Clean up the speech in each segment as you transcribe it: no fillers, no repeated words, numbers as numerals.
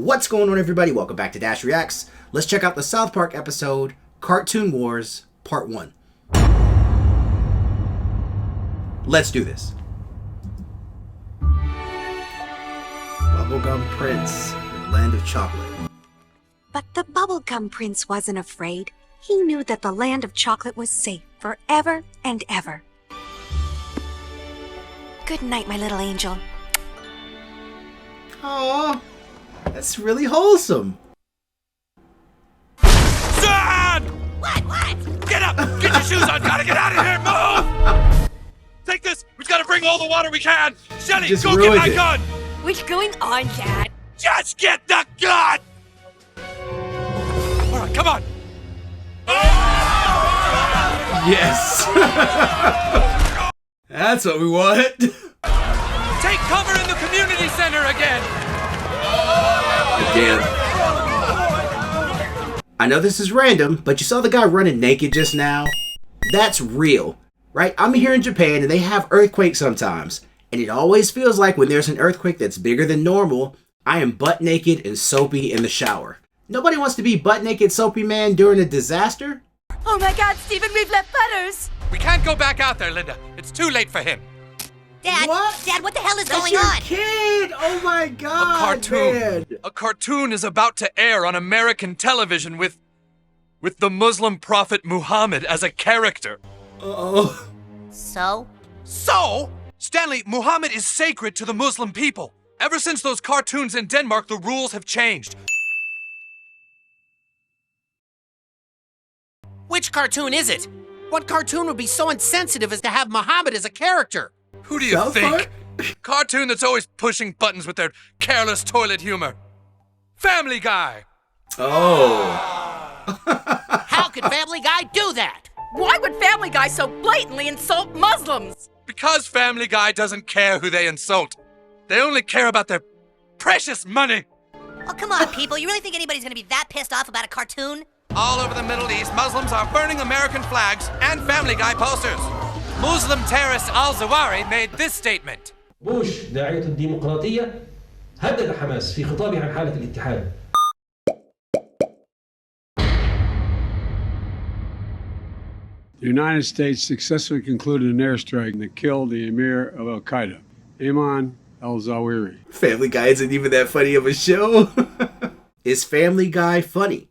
What's going on, everybody? Welcome back to Dash Reacts. Let's check out the South Park episode, Cartoon Wars, Part 1. Let's do this. Bubblegum Prince, Land of Chocolate. But the Bubblegum Prince wasn't afraid. He knew that the Land of Chocolate was safe forever and ever. Good night, my little angel. Aww, that's really wholesome. Son! What? Get up! Get your shoes on! Gotta get out of here! Move! Take this! We've gotta bring all the water we can! Shelly, go get my gun! What's going on, Dad? Just get the gun! Alright, come on! Yes! That's what we want! Take cover in the community center again! Damn. I know this is random, but you saw the guy running naked just now? That's real, right? I'm here in Japan and they have earthquakes sometimes. And it always feels like when there's an earthquake that's bigger than normal, I am butt naked and soapy in the shower. Nobody wants to be butt naked soapy man during a disaster. Oh my God, Stephen, we've left Butters! We can't go back out there, Linda. It's too late for him. Dad, what the hell is That's going your on? Kid! Oh my God! A cartoon. Man. A cartoon is about to air on American television with the Muslim prophet Muhammad as a character. Uh-oh. So? Stanley, Muhammad is sacred to the Muslim people. Ever since those cartoons in Denmark, the rules have changed. Which cartoon is it? What cartoon would be so insensitive as to have Muhammad as a character? Who do you South think? Park? Cartoon that's always pushing buttons with their careless toilet humor. Family Guy. Oh. How could Family Guy do that? Why would Family Guy so blatantly insult Muslims? Because Family Guy doesn't care who they insult. They only care about their precious money. Oh, come on, people. You really think anybody's gonna be that pissed off about a cartoon? All over the Middle East, Muslims are burning American flags and Family Guy posters. Muslim terrorist al-Zawahiri made this statement. بوش داعية الديمقراطية هدد حماس في خطابه عن حالة الاتحاد. The United States successfully concluded an airstrike that killed the emir of Al-Qaeda, Ayman al-Zawahiri. Family Guy isn't even that funny of a show. Is Family Guy funny?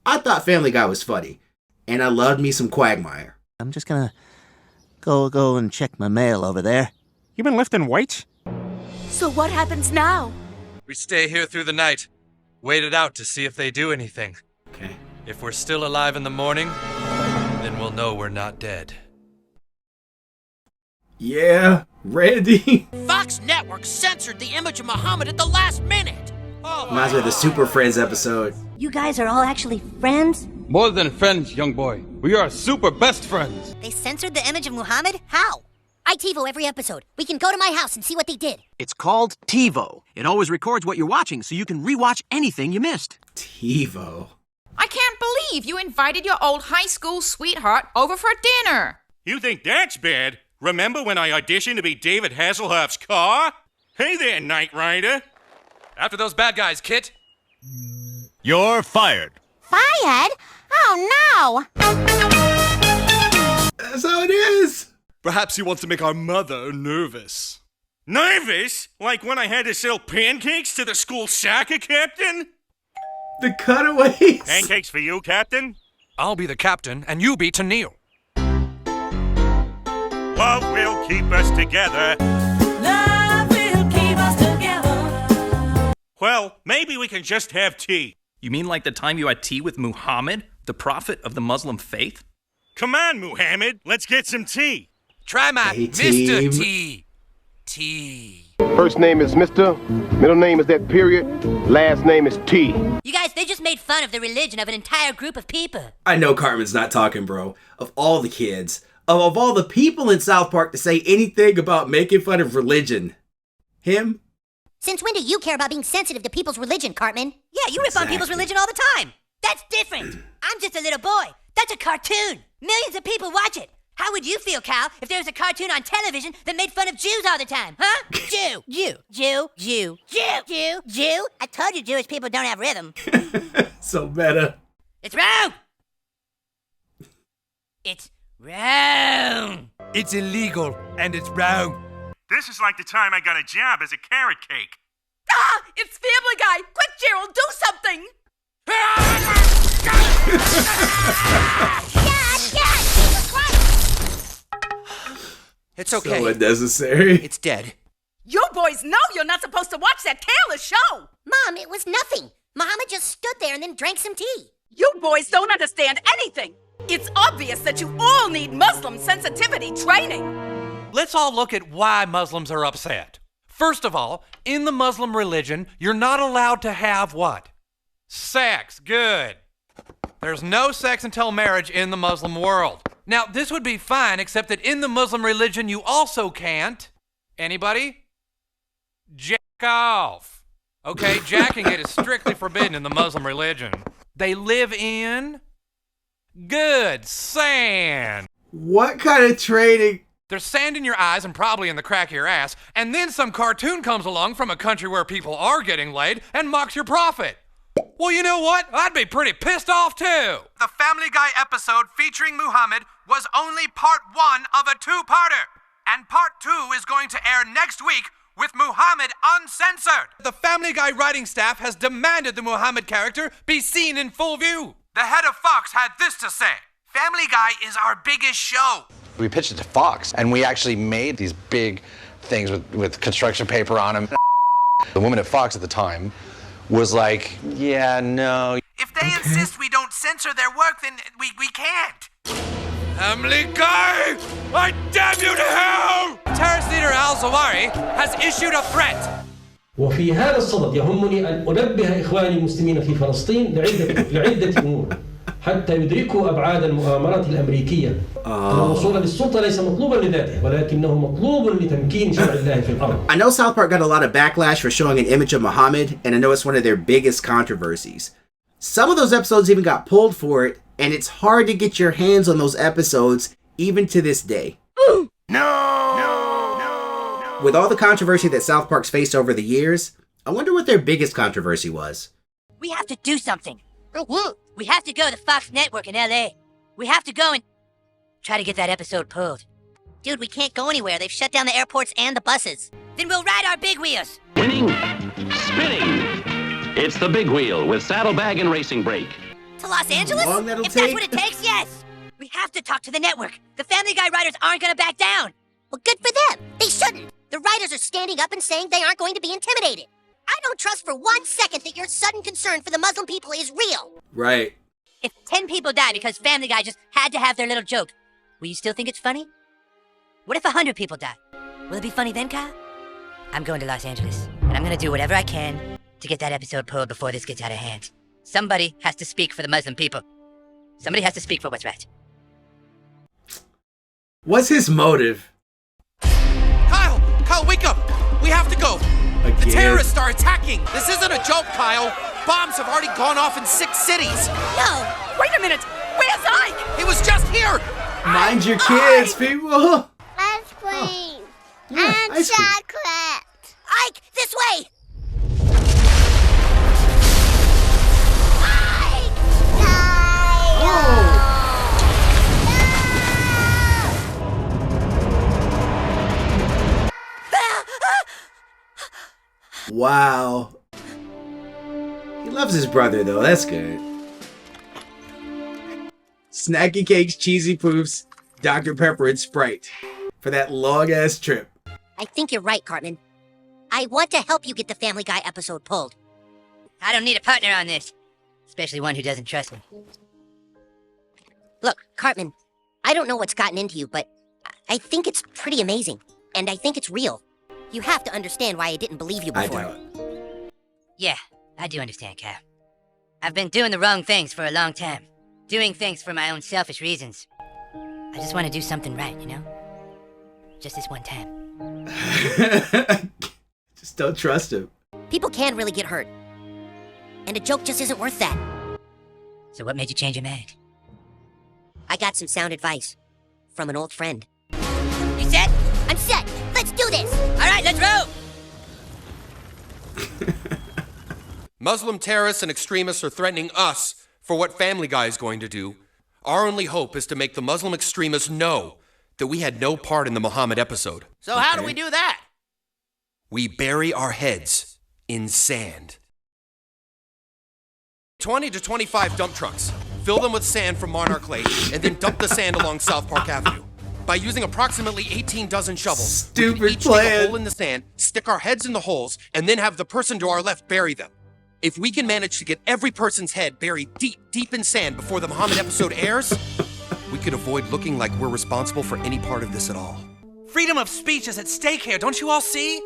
I thought Family Guy was funny, and I loved me some Quagmire. I'm just gonna go and check my mail over there. You been lifting weights? So what happens now? We stay here through the night, wait it out to see if they do anything. Okay. If we're still alive in the morning, then we'll know we're not dead. Yeah, Randy. Fox Network censored the image of Muhammad at the last minute. Reminds me of the Super Friends episode. You guys are all actually friends? More than friends, young boy. We are super best friends. They censored the image of Muhammad? How? I TiVo every episode. We can go to my house and see what they did. It's called TiVo. It always records what you're watching so you can rewatch anything you missed. TiVo. I can't believe you invited your old high school sweetheart over for dinner. You think that's bad? Remember when I auditioned to be David Hasselhoff's car? Hey there, Knight Rider. After those bad guys, Kit. You're fired. Fired? Oh, no! That's how it is. Perhaps he wants to make our mother nervous. Nervous? Like when I had to sell pancakes to the school soccer captain? The cutaways. Pancakes for you, Captain? I'll be the captain, and you be Tennille. Love will keep us together. Love will keep us together. Well, maybe we can just have tea. You mean like the time you had tea with Muhammad, the prophet of the Muslim faith? Come on, Muhammad. Let's get some tea. Try my Hey, Mr. team. T. T. First name is Mr. Middle name is that period. Last name is T. You guys, they just made fun of the religion of an entire group of people. I know Cartman's not talking, bro. Of all the kids, of all the people in South Park to say anything about making fun of religion, him? Since when do you care about being sensitive to people's religion, Cartman? Yeah, you rip on people's religion all the time. That's different. I'm just a little boy. That's a cartoon. Millions of people watch it. How would you feel, Kyle, if there was a cartoon on television that made fun of Jews all the time, huh? Jew. I told you Jewish people don't have rhythm. So meta. It's wrong! It's wrong! It's illegal, and it's wrong. This is like the time I got a job as a carrot cake. Ah! It's Family Guy! Quick, Gerald, do something! It's okay. So unnecessary. It's dead. You boys know you're not supposed to watch that careless show! Mom, it was nothing. Muhammad just stood there and then drank some tea. You boys don't understand anything! It's obvious that you all need Muslim sensitivity training! Let's all look at why Muslims are upset. First of all, in the Muslim religion, you're not allowed to have what? Sex. Good. There's no sex until marriage in the Muslim world. Now, this would be fine, except that in the Muslim religion, you also can't. Anybody? Jack off. Okay, jacking it is strictly forbidden in the Muslim religion. They live in good sand. What kind of training? There's sand in your eyes and probably in the crack of your ass, and then some cartoon comes along from a country where people are getting laid and mocks your prophet. Well, you know what? I'd be pretty pissed off too. The Family Guy episode featuring Muhammad was only part 1 of a 2-parter. And part 2 is going to air next week with Muhammad uncensored. The Family Guy writing staff has demanded the Muhammad character be seen in full view. The head of Fox had this to say: Family Guy is our biggest show. We pitched it to Fox, and we actually made these big things with construction paper on them. The woman at Fox at the time was like, yeah, no. If they insist we don't censor their work, then we can't. Family Guy! I damn you to hell! Terrorist leader Al-Zawahiri has issued a threat. وفي هذا الصدد يهمني أن أنبه إخواني المسلمين في فلسطين لعدة أمور حتى يدركوا أبعاد المؤامرة الأمريكية. أن الوصول للسلطة ليس مطلوبا لذاته ولكنه مطلوب لتمكين شرع الله في الأرض. I know South Park got a lot of backlash for showing an image of Muhammad, and I know it's one of their biggest controversies. Some of those episodes even got pulled for it, and it's hard to get your hands on those episodes even to this day. With all the controversy that South Park's faced over the years, I wonder what their biggest controversy was. We have to do something. We have to go to Fox Network in L.A. We have to go and try to get that episode pulled. Dude, we can't go anywhere. They've shut down the airports and the buses. Then we'll ride our big wheels. Winning, spinning. It's the big wheel with saddlebag and racing brake. To Los Angeles? If that's what it takes, yes. We have to talk to the network. The Family Guy writers aren't going to back down. Well, good for them. They shouldn't. The writers are standing up and saying they aren't going to be intimidated. I don't trust for 1 second that your sudden concern for the Muslim people is real. Right. If 10 people die because Family Guy just had to have their little joke, will you still think it's funny? What if 100 people die? Will it be funny then, Kyle? I'm going to Los Angeles, and I'm going to do whatever I can to get that episode pulled before this gets out of hand. Somebody has to speak for the Muslim people. Somebody has to speak for what's right. What's his motive? Kyle, wake up! We have to go! Again? The terrorists are attacking! This isn't a joke, Kyle! Bombs have already gone off in 6 cities! No! Wait a minute! Where's Ike? He was just here! Mind your kids, people! Ice cream! Yeah, and chocolate! Ike, this way! Ike! Wow. He loves his brother, though. That's good. Snacky cakes, cheesy poofs, Dr. Pepper, and Sprite for that long-ass trip. I think you're right, Cartman. I want to help you get the Family Guy episode pulled. I don't need a partner on this, especially one who doesn't trust me. Look, Cartman, I don't know what's gotten into you, but I think it's pretty amazing, and I think it's real. You have to understand why I didn't believe you before. I don't. Yeah, I do understand, Cal. I've been doing the wrong things for a long time. Doing things for my own selfish reasons. I just want to do something right, you know? Just this one time. Just don't trust him. People can really get hurt. And a joke just isn't worth that. So what made you change your mind? I got some sound advice from an old friend. You set? I'm set. Let's do this. All right, let's roll. Muslim terrorists and extremists are threatening us for what Family Guy is going to do. Our only hope is to make the Muslim extremists know that we had no part in the Muhammad episode. So how do we do that? We bury our heads in sand. 20 to 25 dump trucks. Fill them with sand from Monarch Lake, and then dump the sand along South Park Avenue. By using approximately 18 dozen shovels, we can each dig a hole in the sand, stick our heads in the holes, and then have the person to our left bury them. If we can manage to get every person's head buried deep, deep in sand before the Muhammad episode airs, we could avoid looking like we're responsible for any part of this at all. Freedom of speech is at stake here, don't you all see?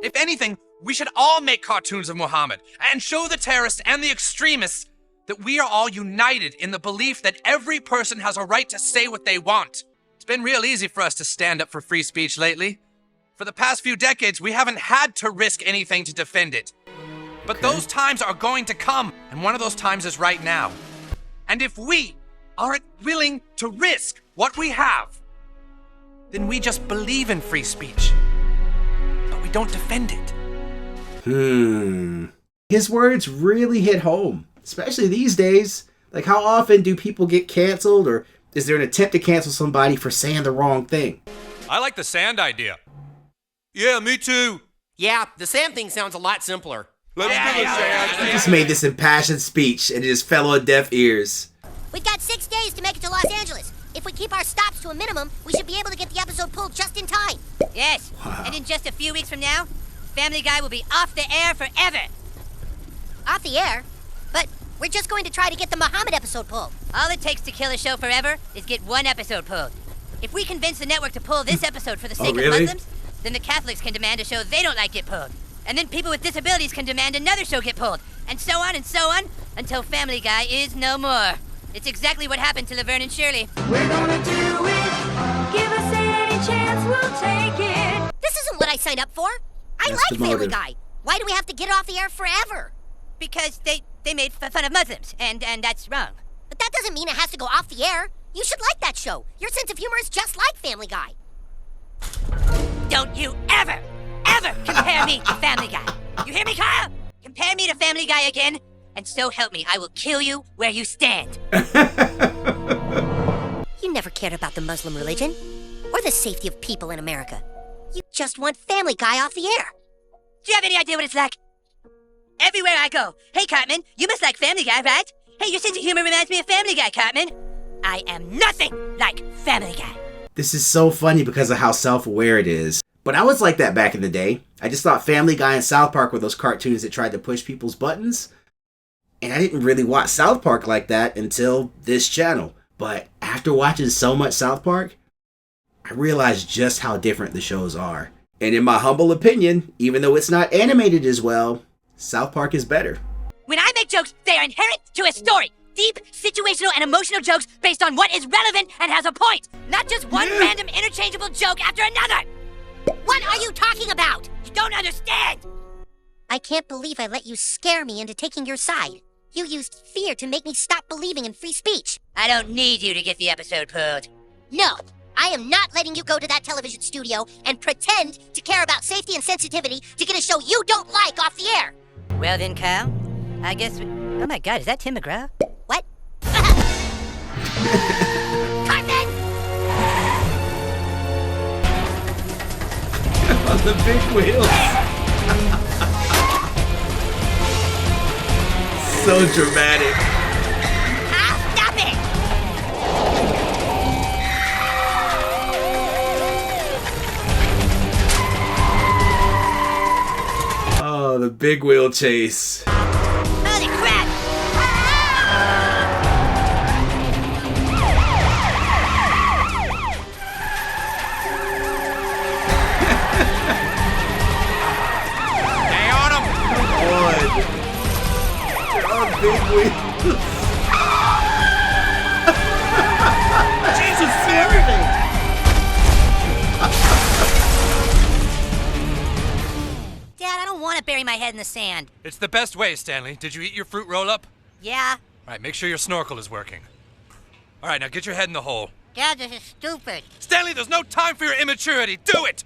If anything, we should all make cartoons of Muhammad and show the terrorists and the extremists that we are all united in the belief that every person has a right to say what they want. It's been real easy for us to stand up for free speech lately. For the past few decades, we haven't had to risk anything to defend it. But those times are going to come, and one of those times is right now. And if we aren't willing to risk what we have, then we just believe in free speech, but we don't defend it. His words really hit home, especially these days. Like, how often do people get canceled, or is there an attempt to cancel somebody for saying the wrong thing? I like the sand idea. Yeah, me too. Yeah, the sand thing sounds a lot simpler. He just made this impassioned speech, and it just fell on deaf ears. We've got 6 days to make it to Los Angeles. If we keep our stops to a minimum, we should be able to get the episode pulled just in time. Yes, and in just a few weeks from now, Family Guy will be off the air forever. Off the air? But we're just going to try to get the Muhammad episode pulled. All it takes to kill a show forever is get one episode pulled. If we convince the network to pull this episode for the sake of Muslims, then the Catholics can demand a show they don't like get pulled. And then people with disabilities can demand another show get pulled. And so on, until Family Guy is no more. It's exactly what happened to Laverne and Shirley. We're gonna do it. Give us any chance, we'll take it. This isn't what I signed up for. I like Family Guy. Why do we have to get it off the air forever? Because they made fun of Muslims, and that's wrong. But that doesn't mean it has to go off the air. You should like that show. Your sense of humor is just like Family Guy. Don't you ever compare me to Family Guy. You hear me, Kyle? Compare me to Family Guy again, and so help me, I will kill you where you stand. You never cared about the Muslim religion, or the safety of people in America. You just want Family Guy off the air. Do you have any idea what it's like? Everywhere I go, hey Cartman, you must like Family Guy, right? Hey, your sense of humor reminds me of Family Guy, Cartman. I am nothing like Family Guy. This is so funny because of how self-aware it is. But I was like that back in the day. I just thought Family Guy and South Park were those cartoons that tried to push people's buttons. And I didn't really watch South Park like that until this channel. But after watching so much South Park, I realized just how different the shows are. And in my humble opinion, even though it's not animated as well, South Park is better. When I make jokes, they are inherent to a story. Deep, situational, and emotional jokes based on what is relevant and has a point. Not just one random interchangeable joke after another. What are you talking about? You don't understand. I can't believe I let you scare me into taking your side. You used fear to make me stop believing in free speech. I don't need you to get the episode pulled. No, I am not letting you go to that television studio and pretend to care about safety and sensitivity to get a show you don't like off the air. Well then, Kyle, I guess oh my God, is that Tim McGraw? What? Cartman! On the big wheels. So dramatic. Stop it! Oh, the big wheel chase. Holy crap! Stay on him! They're on big wheels. Jesus, everything! Dad, I don't want to bury my head in the sand. It's the best way, Stanley. Did you eat your fruit roll-up? Yeah. All right, make sure your snorkel is working. All right, now get your head in the hole. Dad, this is stupid. Stanley, there's no time for your immaturity. Do it!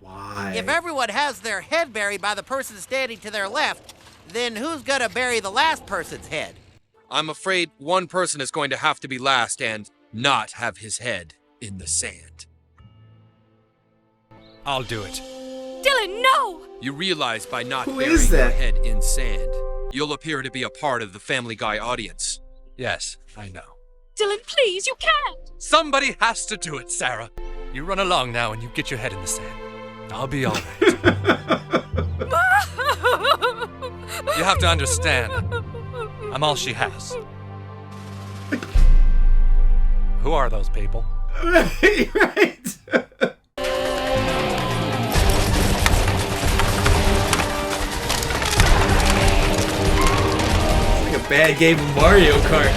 Why? If everyone has their head buried by the person standing to their left, then who's gonna bury the last person's head? I'm afraid one person is going to have to be last and not have his head in the sand. I'll do it. Dylan, no! You realize by not Who burying is your that? head in sand, you'll appear to be a part of the Family Guy audience. Yes, I know. Dylan, please, you can't! Somebody has to do it, Sarah. You run along now and you get your head in the sand. I'll be all right. You have to understand. I'm all she has. Who are those people? Right. It's like a bad game of Mario Kart.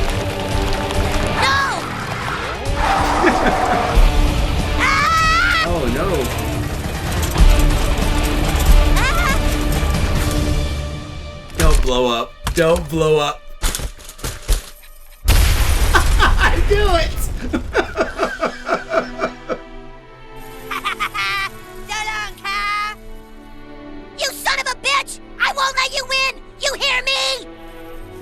Oh no. Don't blow up. Don't blow up. I knew it. So long, Car. You son of a bitch! I won't let you win! You hear me?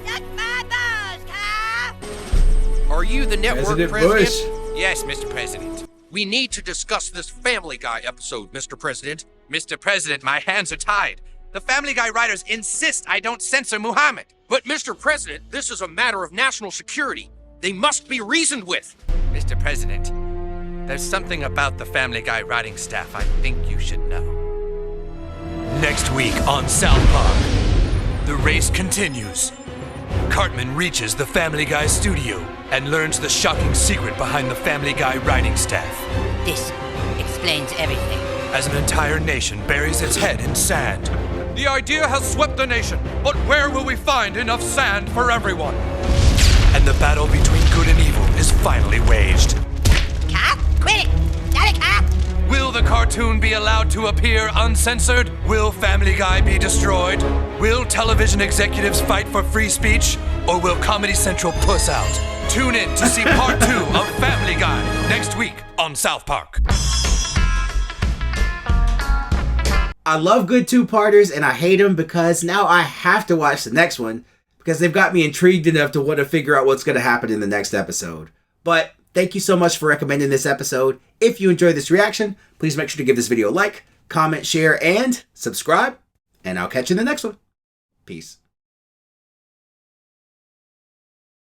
Suck my balls, Car. Are you the network President Bush. Yes, Mr. President. We need to discuss this Family Guy episode, Mr. President. Mr. President, my hands are tied. The Family Guy writers insist I don't censor Muhammad. But, Mr. President, this is a matter of national security. They must be reasoned with. Mr. President, there's something about the Family Guy writing staff I think you should know. Next week on South Park, the race continues. Cartman reaches the Family Guy studio and learns the shocking secret behind the Family Guy writing staff. This explains everything. As an entire nation buries its head in sand. The idea has swept the nation, but where will we find enough sand for everyone? And the battle between good and evil is finally waged. Car, quit it! Got it, Car? Will the cartoon be allowed to appear uncensored? Will Family Guy be destroyed? Will television executives fight for free speech? Or will Comedy Central puss out? Tune in to see part 2 of Family Guy next week on South Park. I love good two-parters and I hate them because now I have to watch the next one because they've got me intrigued enough to want to figure out what's going to happen in the next episode. But thank you so much for recommending this episode. If you enjoyed this reaction, please make sure to give this video a like, comment, share, and subscribe. And I'll catch you in the next one. Peace.